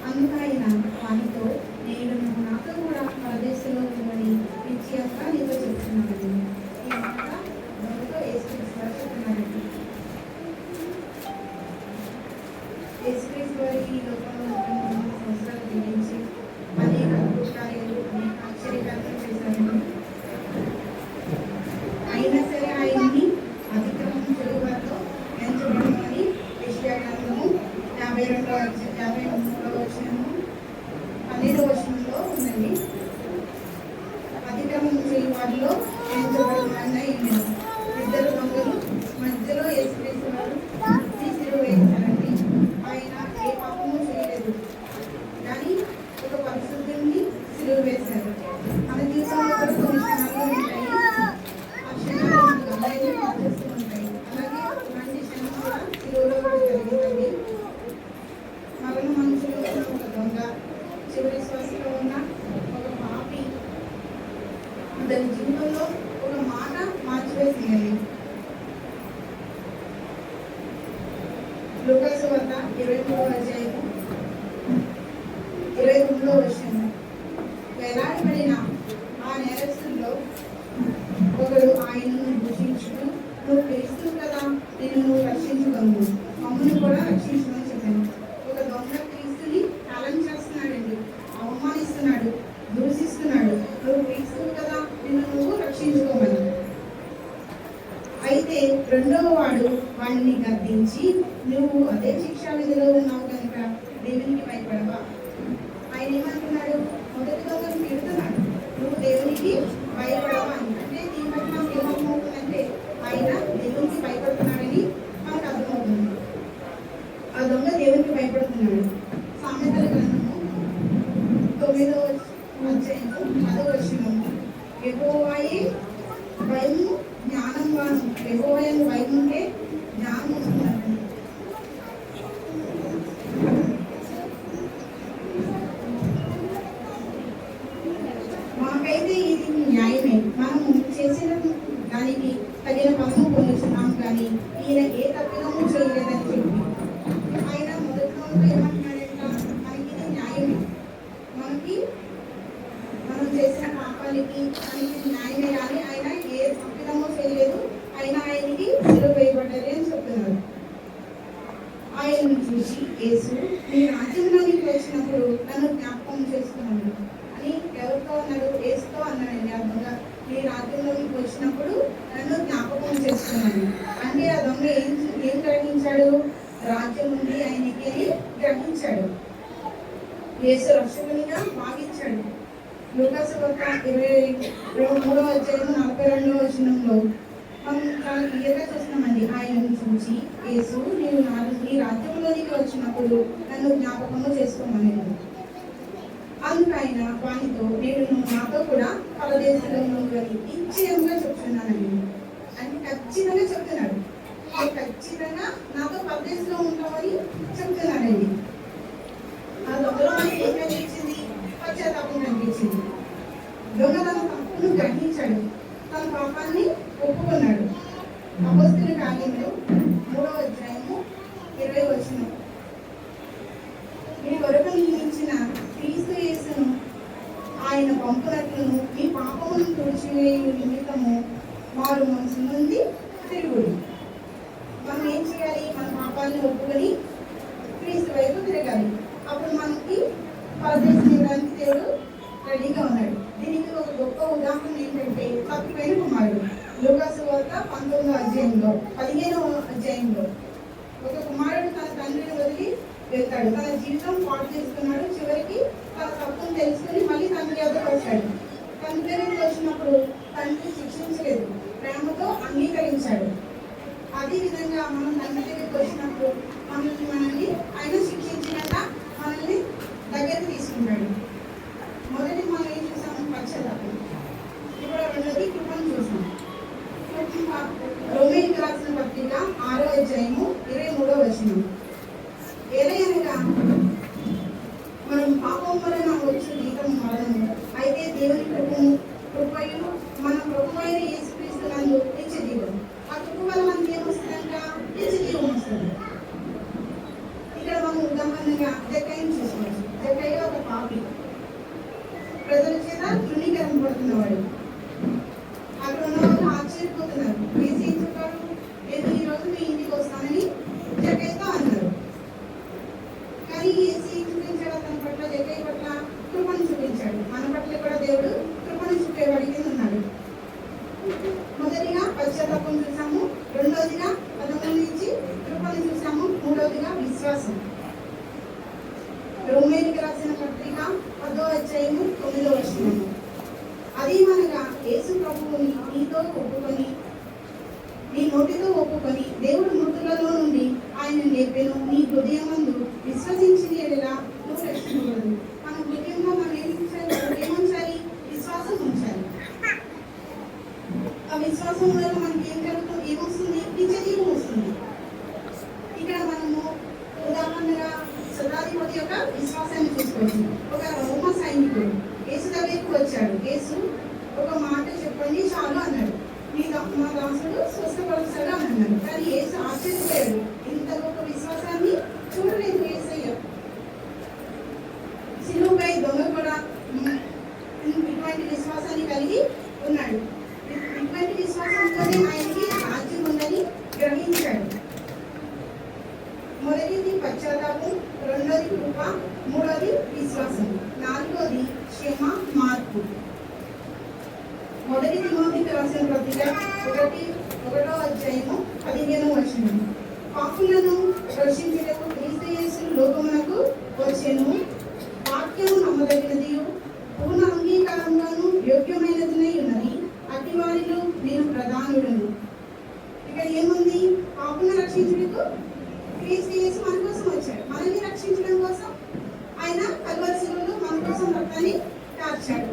అందుకు ఆయన వానితో, నేను నాతో కూడా పరదేశంలో ఉండమని నిశ్చయంగా నీతో చెప్తున్నానండి. ఈ మాట నోటితో యేసుక్రీస్తు వారు చెప్తున్నారండి. యేసుక్రీస్తు వారు ఈ లోకంలో 3 సంవత్సరాలు జీవించి అనేక కార్యాలు, అనేక ఆశ్చర్యకార్యాలు చేశారండి. అయినా సరే ఆయన్ని అతిక్రమించే వారితో ఎంచబడమని యెషయా గ్రంథము 53వ వచనము 12వ వచనంలో ఉందండి. అతిక్రమించే వారిలో ఎంచబడమని ఇద్దరు దొంగలు మధ్యలో యేసుక్రీస్తు వారు సిలువ వేశారండి. ఆయన ఏ పాపము చేయలేదు, కానీ ఒక పరిశుద్ధుని సిలువ వేశారు. మన జీవితంలో కూడా కొన్ని క్షణాలు ఉంటాయి, ఆ క్షణాలు ఉంటాయి. అలాగే ఇలాంటి క్షణం కూడా సిలువలో కూడా జరిగిందండి. మరణ మనుషులు ఒక దొంగ, చివరి శ్వాసలో ఉన్న ఒక పాపి దాని జీవితంలో ఒక మాట మార్చివేసిందండి. లూకా సువార్త 23వ అధ్యాయము 22వ వచనం. వేలాడబడిన ఆ నేరస్తుల్లో ఒకడు ఆయనను దూషించుతూ, నువ్వు క్రీస్తువు కదా, నిన్ను నువ్వు రక్షించుకోను, మమ్మల్ని కూడా రక్షించమని చెప్పాను. ఒక దొంగ క్రీస్తుని హేళన చేస్తున్నాడండి, అవమానిస్తున్నాడు, దూషిస్తున్నాడు. నువ్వు క్రీస్తువు కదా, నిన్ను నువ్వు రక్షించుకోమని. అయితే రెండవ వాడు వాడిని గద్దించి, నువ్వు అదే శిక్షా విధిలో ఉన్నావు కనుక దేవునికి భయపడవా? ఆయన ఏమంటున్నాడు? మొదటి దొంగను తిడుతున్నాడు, నువ్వు దేవునికి భయపడవా అని. అంటే దీని బట్టి మనకు ఏమర్థమవుతుందంటే ఆయన దేవునికి భయపడుతున్నాడని మనకు అర్థమవుతుంది. ఆ దొంగ దేవునికి భయపడుతున్నాడు. సామెతల గ్రంథము 9వ అధ్యాయము 10వ వచనము. యెహోవాయే భయము జ్ఞానం వాను, యెహోవాయను భయం ఉంటే జ్ఞానం వస్తుందండి. మాకైతే ఇది న్యాయమే, మనము చేసిన దానికి తగిన పనులు పొందుతున్నాం, కానీ ఈయన ఏ తప్పిదము చేయలేదని చెప్పి ఆయన మొదట్లో ఏమంటున్నాడంట, మనకి ఇది న్యాయమే, మనం చేసిన పాపాలకి మనకి న్యాయమే, కానీ ఆయన ఏ తప్పిదము చేయలేదు, ఆయనకి సిలువ వేయబడ్డారు అని చెప్తున్నారు. ఆయనను చూసి యేసు, నీ రాజ్యంలోనికి వచ్చినప్పుడు నన్ను జ్ఞాపకం చేసుకున్నాడు అని ఎవరితో అన్నాడు? యేసుతో అన్నాడండి. ఆ దొంగ నీ రాజ్యంలోనికి వచ్చినప్పుడు నన్ను జ్ఞాపకం చేసుకున్నాను అంటే ఆ దొంగ ఏం గ్రహించాడు? రాజ్యం ఉంది ఆయనకి అని గ్రహించాడు. యేసు రక్షకునిగా భావించాడు. లూకా సువార్త 23వ అధ్యాయం 42వ వచనంలో మనం చాలా క్లియర్గా చూస్తున్నామండి. ఆయనను చూసి యేసు, నీవు నీ రాజ్యంలోనికి వచ్చినప్పుడు నన్ను జ్ఞాపకము చేసుకోమన్నాడు. అందుకు ఆయన వానితో, నేను నాతో కూడా పరదేశంలో ఉన్నదని నిశ్చయంగా చెప్తున్నానండి. అంటే ఖచ్చితంగా చెప్తున్నాడు, ఖచ్చితంగా నాతో పరదేశంలో ఉంటామని చెప్తున్నానండి. ఆ దొంగలో మనకి ఏం కనిపించింది? పశ్చాత్తాపం కనిపించింది. దొంగ తన తప్పును గ్రహించాడు, తన పాపాన్ని ఒప్పుకున్నాడు. అపొస్తలుల కార్యములు 3వ అధ్యాయము 20వ వచనం. మీ కొరకు నియమించిన క్రీస్తు యేసును ఆయన పంపునట్లును మీ పాపమును తుడిచివేయు నిమిత్తము మారు మనసు నుండి తిరుగుడు. మనం ఏం చేయాలి? మన పాపాలను ఒప్పుకొని క్రీస్తు వైపు తిరగాలి. అప్పుడు మనకి పరదేశం ఇవ్వడానికి దేవుడు రెడీగా ఉన్నాడు. దీనికి ఒక గొప్ప ఉదాహరణ ఏంటంటే తప్పిపోయిన కుమారుడు. లూకా సువార్త 19వ అధ్యాయంలో 15వ అధ్యాయంలో ఒక కుమారుడు తన తండ్రిని వదిలి వెళ్తాడు. తన జీవితం పాటు చేసుకున్నాడు. చివరికి తన తప్పును తెలుసుకుని మళ్ళీ తండ్రి వద్దకు వచ్చాడు. తండ్రి దగ్గరికి వచ్చినప్పుడు తండ్రి శిక్షించలేదు, ప్రేమతో అంగీకరించాడు. అదేవిధంగా మనం తండ్రి దగ్గరికి వచ్చినప్పుడు మనల్ని ఆయన శిక్షించినట్ట మనల్ని దగ్గరికి తీసుకుంటాడు. మొదటి మనం ఏం చూసాము? పశ్చాత్తాపం. ఇప్పుడు రెండోది కృపను చూసాం. రోమీయులకు రాసిన పత్రిక 6వ అధ్యాయము 23వ వచనం. ఏదైనా మనం పాపం వలన వచ్చే జీతం మరణము, అయితే దేవుని కృపయు మన ప్రభువైన యేసుక్రీస్తు నందు నిత్య జీవం. ఆ కృప వల్ల మనకి ఏమొస్తుంది? చేత తృణీకరింపబడుతున్నవాడు. అక్కడ ఉన్న వాళ్ళు ఆశ్చర్యపోతున్నారు. ఏసీ ఏం చెప్పారు? లేదు, ఈరోజు మీ ఇంటికి వస్తానని జక్కయ్యతో అన్నారు. కానీ ఏసీ చూపించాడు తన పట్ల, జక్కయ్య పట్ల కృపను చూపించాడు. మన పట్ల కూడా దేవుడు కృపను చూపేవాడికి ఉన్నాడు. మొదటిగా పశ్చాత్తాపం చూసాము, రెండోదిగా 11 నుంచి కృపను చూసాము, మూడవదిగా విశ్వాసం. రోమేయులకు రాసిన పత్రిక 10వ అధ్యాయము 9వ వచనము. అది మనగా యేసు ప్రభువుని నీతో ఒప్పుకొని, నీ నోటితో ఒప్పుకొని దేవుడు మృతులలో నుండి ఆయన లేపెను, నీ హృదయమందు విశ్వసించిన యెడల నువ్వు రక్షించబడదు. మన హృదయంలో మనం ఏముంచాలి? విశ్వాసం ఉంచాలి. ఆ విశ్వాసం వల్ల మనకి ఏం కలుగుతుంది? ఏమొస్తుంది? నిత్య జీవం వస్తుంది. ఇక్కడ మనము ఉదాహరణగా శతాధిపతి యొక్క విశ్వాసాన్ని చూసుకోవచ్చు. ఒక రోమ సైనికుడు యేసు దగ్గరికి వచ్చాడు. యేసు ఒక మాట చెప్పండి చాలు అన్నాడు. మా దాసుడు స్వస్థపరుస్తాడు అని అన్నాడు. కానీ యేసు ఆశ్చర్యపోయాడు. ఇంత గొప్ప విశ్వాసాన్ని చూడలేదు యేసయ్య. సిలువపై దొంగ కూడా ఇటువంటి విశ్వాసాన్ని కలిగి ఉన్నాడు. ఇటువంటి విశ్వాసంతోనే ఆయనకి రాజ్యం ఉందని గ్రహించాడు. మొదటిది పశ్చాత్తాపం, రెండోది కృప, మూడోది విశ్వాసం, నాలుగోది క్షమ, మార్పు. మొదటి తిమోతికి రాసిన పత్రిక 1వ అధ్యాయము 15వ వచనం. పాపులను రక్షించుటకు క్రీస్తు యేసు లోకమునకు వచ్చెను, వాక్యము నమ్మదగినది, పూర్ణ అంగీకారంగాను యోగ్యమైనదినై ఉన్నది, అట్టి వారిలో నేను ప్రధానుడను. ఇక్కడ ఏముంది? పాపులను రక్షించుటకు క్రీస్తు యేసు మన కోసం వచ్చాడు. మనల్ని రక్షించడం కోసం ఆయన కల్వరి శిలువలో మన కోసం రక్తాన్ని కార్చాడు.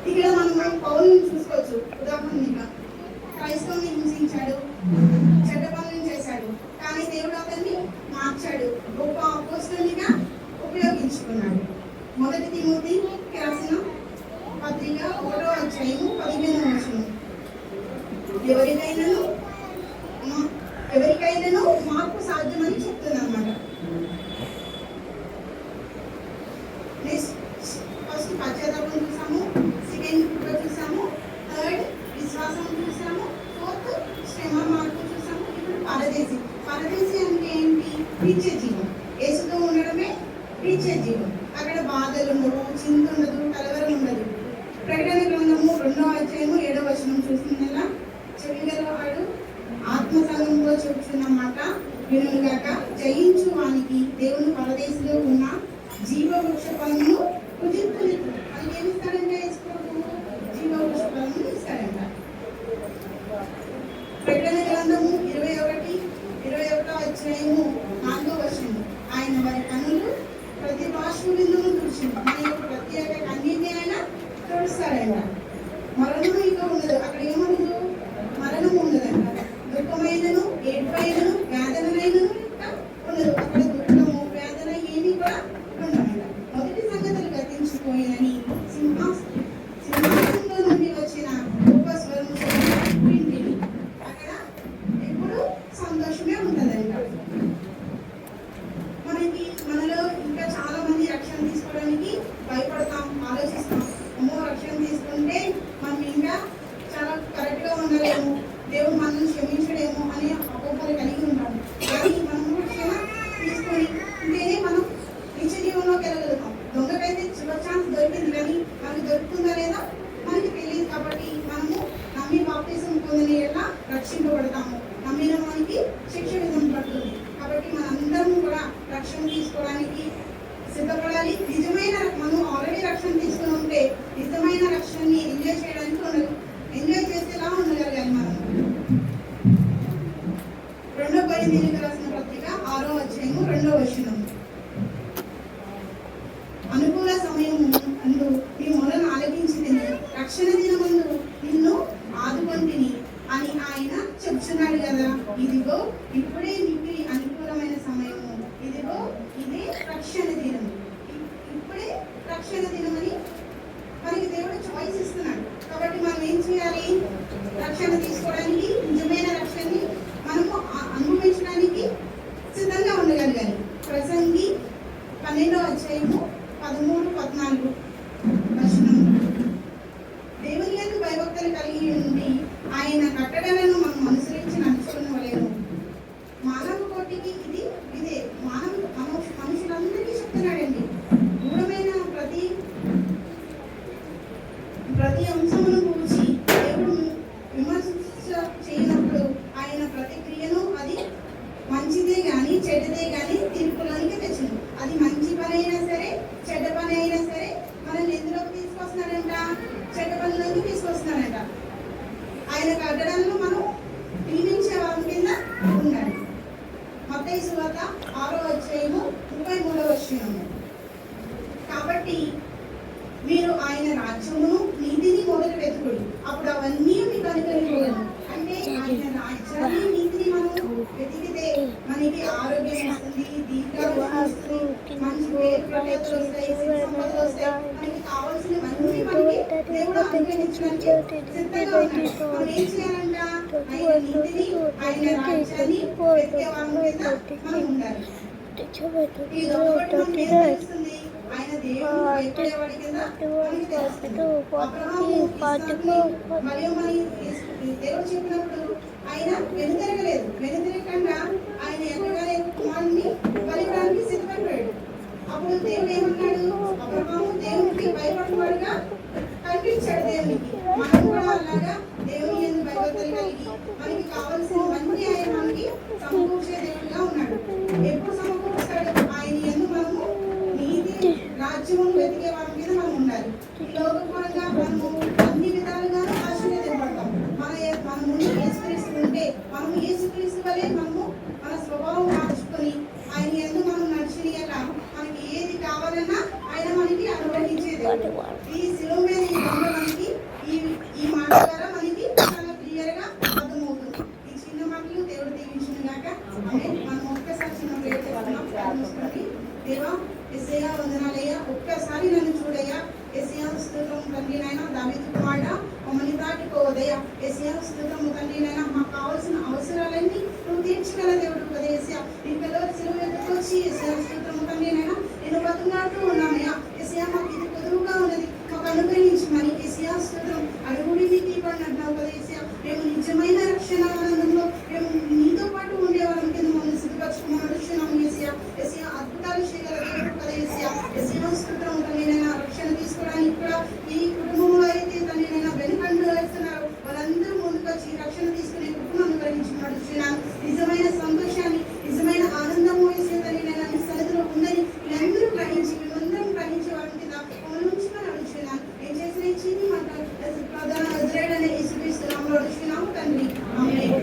ఇక్కడ మనం పౌలుని చూసుకోవచ్చు. ఉదాహరణగా క్రైస్తవుని హింసించాడు, చెడ్డ పనులను చేశాడు. కానీ దేవుడు అతన్ని మార్చాడు, గొప్ప అపోస్తలునిగా ఉపయోగించుకున్నాడు. మొదటి తిమోతికి రాసిన పత్రిక 1వ అధ్యాయము 15వ వచనం. ఎవరికైనాను మార్పు సాధ్యమని చెప్తుంది అన్నమాట. ఫస్ట్ పశ్చాత్తాపం చూసాము, సెకండ్ కృప చూసాము, థర్డ్ విశ్వాసం చూసాము, ఫోర్త్ శ్రమ, మార్పు చూసాము. ఇప్పుడు పరదేశి. పరదేశి అంటే ఏంటి? నిత్య జీవం. యేసుతో ఉండడమే నిత్య జీవం. అక్కడ బాధలు ఉండవు, చింత ఉండదు, కలవరం ఉండదు. ప్రకటన గ్రంథము 2వ అధ్యాయము 7వ వచనం చూస్తుందలా, చెవిగలవాడు ఆత్మ సంఘంలో చెబుతున్నమాట వినుగాక, జయించు వానికి దేవుని పరదేశంలో ఉన్న జీవవృక్ష ఫలమును భుజించును. అది ఏమిస్తాడంటే జీవవృక్ష ఫలమును ఇస్తాడంట. ప్రకటన గ్రంథము 21వ అధ్యాయము 4వ వచనము. ఆయన వారి కన్నులు ప్రతి బాష్పబిందువును తుడిచింది, మన యొక్క ప్రత్యేక కన్నీటిని ఆయన తుడుస్తాడంట. మరణము ఇక ఉండదు. అక్కడ ఏముండదు? మరణం ఉండదంట. దుఃఖమైనను, ఏడుపైనను, వేదనైనను ఉండదు. అక్కడ దుఃఖము, వేదన ఏమి కూడా ఉండమంట. మొదటి సంగతులు గతించిపోయినని సింహాసనంలో నుండి వచ్చిన గొప్ప స్వరము వింటిని. అక్కడ ఎప్పుడు సంతోషమే ఉంటుందంట. మనలో ఇంకా చాలా మంది రక్షణ తీసుకోవడానికి భయపడతాం, ఆలోచిస్తాం. అమ్మో, రక్షణ తీసుకుంటే మనం ఇంకా చాలా కరెక్ట్గా ఉండలేము, దేవుడు మనల్ని క్షమించడేమో అనే అపోహలు కలిగి ఉంటాము. కానీ మనము రక్షణ తీసుకొని ఉంటేనే మనం నిత్య జీవంలోకి వెళ్ళగలుగుతాం. దొంగకైతే చివరి ఛాన్స్ దొరికింది, కానీ మనకి దొరుకుతుందా లేదా మనకి తెలియదు. కాబట్టి మనము నమ్మి బాప్తిసం పొందిన ఎలా రక్షింపబడతాము, నమ్మిన మనకి శిక్ష విధింపబడుతుంది. కాబట్టి మనందరం కూడా రక్షణ తీసుకోవడానికి సిద్ధపడాలి. నిజమైన మనం ఆల్రెడీ రక్షణ తీసుకుని ఉంటే నిజమైన రక్షణని ఎంజాయ్ చేయడానికి ఉండదు. ఎంజాయ్ చేసేలా ఉండగలగాలి మనం. 2వ కొరింథీయులకు రాసిన పత్రిక 6వ అధ్యాయము 2వ వచనం. అనుకూల సమయము అందు నీ మొరను ఆలకించితిని, రక్షణ దినమందు నిన్ను ఆదుకొంటిని అని ఆయన చెప్తున్నాడు కదా. ఇదిగో ఇప్పుడే నీకు అనుకూలమైన సమయము, ఇదిగో ఇదే రక్షణ దినం. ఇప్పుడే రక్షణ దినమని మనకి దేవుడు చాయిస్ ఇస్తున్నాడు. కాబట్టి మనం ఏం చేయాలి? రక్షణ తీసుకోవడానికి, నిజమైన రక్షణని మనము అనుభవించడానికి సిద్ధంగా ఉండగలగాలి. ప్రసంగి 12వ అధ్యాయము 13-14 వచనం. దేవుని యందు భయభక్తులు కలిగి ఉండి ఆయన కట్టడలను మనం అనుసరించి నడుచుకునవలెను. మానవ కోటికి ఇదే మనుషులందరికీ చెప్తున్నాడండి. గూఢమైన ప్రతి అంశమును కూర్చి దేవుడు విమర్శ చేయనప్పుడు ఆయన ప్రతిక్రియను అది మంచిదే కానీ చెడ్డదే కానీ తీర్పులోనికి తెచ్చింది. అది మంచి పని అయినా సరే చెడ్డ పని అయినా సరే మనల్ని ఎందులోకి తీసుకొస్తున్నాడంట? చెడ్డ పనిలోకి తీసుకొస్తున్నాడంట. ఆయన కట్టడంలో మనం దీవించే వారి కింద ఉండాలి. మత్తయి సువార్త 6:33 కాబట్టి మీరు ఆయన రాజ్యమును నీతిని మొదలు వెతుకుడు, అప్పుడు అవన్నీ మీకు అనుకరించగలను. అంటే ఆయన రాజ్యాన్ని నీతిని మనం వెతికితే మనకి ఆరోగ్యం వస్తుంది, దీర్ఘాయుష్యం వస్తుంది, మంచి పేరు ప్రఖ్యాతులు వస్తాయి, సంపదలు వస్తాయి. మనకి కావాల్సినవన్నీ మనకి దేవుడు అనుగ్రహించడానికి సిద్ధంగా ఉన్నాడు. మనం ఏం చేయాలంట? ఆయన నీతిని ఆయన రాజ్యాన్ని వెతికే వాళ్ళ మీద మనం ఉండాలి. ఈ ఒకటి మనకి ఏం తెలుస్తుంది? ఆయన దేవుడు భయపడేవాడి కింద మనకి తెలుస్తుంది. అబ్రహాము మరియు దేవుడు చెప్పినప్పుడు ఆయన వెనుతిరగకుండా ఆయన ఎక్కడగానే కుమారుడిని బలిపడానికి సిద్ధపడిపోయాడు. అప్పుడు దేవుడు ఏమన్నాడు? అబ్రహాము దేవునికి భయపడేవాడుగా కనిపించాడు దేవునికి. మనం కూడా అలాగా దేవుని యందు భయభక్తులు కలిగి మనకి కావలసినవన్నీ ఆయన మనకి సమకూర్చే దేవుడిగా ఉన్నాడు. ఎప్పుడు సమకూరుస్తాడు? ఆయన యందు మనము నీతి రాజ్యమును వెతికే వాళ్ళ మీద మనం ఉండాలి. ఈ లోకపరంగా మనము అన్ని విధాలుగాను ఆశీర్వదింపబడతాం. మన ముందు యేసుక్రీస్తు ఉంటే మనము యేసుక్రీస్తు వలె మనము మన స్వభావం మార్చుకొని ఆయన యందు మనం నడిచినట్ల మనకి ఏది కావాలన్నా ఆయన మనకి అనుగ్రహించేది. ఈ శిలువ మీద ఈ దొంగ మనకి ఈ మాట ద్వారా మనకి చాలా క్లియర్ గా అర్థమవుతుంది. ఈ చిన్న మాటలు దేవుడు దీవించిన గాక. మనం ఒక్కసారి చిన్న ప్రేయర్ చేస్తున్నాం. ప్రారంభించుకోండి. దేవా యేసయ్యా వందనాలయ్యా, ఒక్కసారి నన్ను చూడయ్యా. యేసయ్యా స్తోత్రం తండ్రి నాయన, దావీదు కుమారుడా మమ్మల్ని దాటిపోవదయ్యా. యేసయ్యా స్తోత్రం తండ్రి నాయన, మాకు కావాల్సిన అవసరాలన్నీ నువ్వు తీర్చగల దేవుడు కదా యేసయ్యా. నీ పిల్లలు సిలువ ఎత్తుకు వచ్చి యేసయ్యా స్తోత్రం తండ్రి నాయన నేను బతుకులాడుతూ ఉన్నామయ్యా. యేసయ్యా మాకు ఇది కుదురుగా ఉన్నది, మాకు అనుగ్రహించమని యేసయ్యా స్తోత్రం. అడుగుడి నీకు ఇవ్వండి అంటున్నావు కదా యేసయ్యా. మేము నిజమైన రక్షణ ఆనందంలో మేము నీతో పాటు ఉండేవాళ్ళం కింద మమ్మల్ని సిద్ధపరచుకుని నడుస్తున్నాము యేసయ్యా. యేసయ్యా అద్భుతాలు చేయగల దేవుడు కదా యేసయ్యా. యేసయ్యా స్తోత్రం తండ్రి నాయన, రక్షణ తీసుకోవడానికి కూడా ఈ కుటుంబంలో అయితే తండ్రి నాయన వెనుకండు వేస్తున్నారు వాళ్ళందరూ ముందుకొచ్చి రక్షణ తీసుకునే కుటుంబం అనుగ్రహించి నడుస్తున్నాను. నిజమైన సంతోషాన్ని నిజమైన ఆనందము వేసే తండ్రి నాయన నీ సన్నిధిలో ఉందని వీళ్ళందరూ గ్రహించి మేమందరం గ్రహించే వారి కింద మమ్మల్ని ఉంచుకొని నడుస్తున్నాను. నేను చేసిన చిన్ని మాట ప్రధాన వజ్రేడనే యేసుక్రీస్తు నామములో నడుస్తున్నాము తండ్రి. ఆమేన్.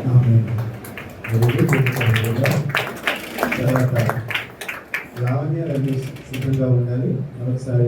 లావణ్య రమేష్ సిద్ధంగా ఉండాలి. మరొకసారి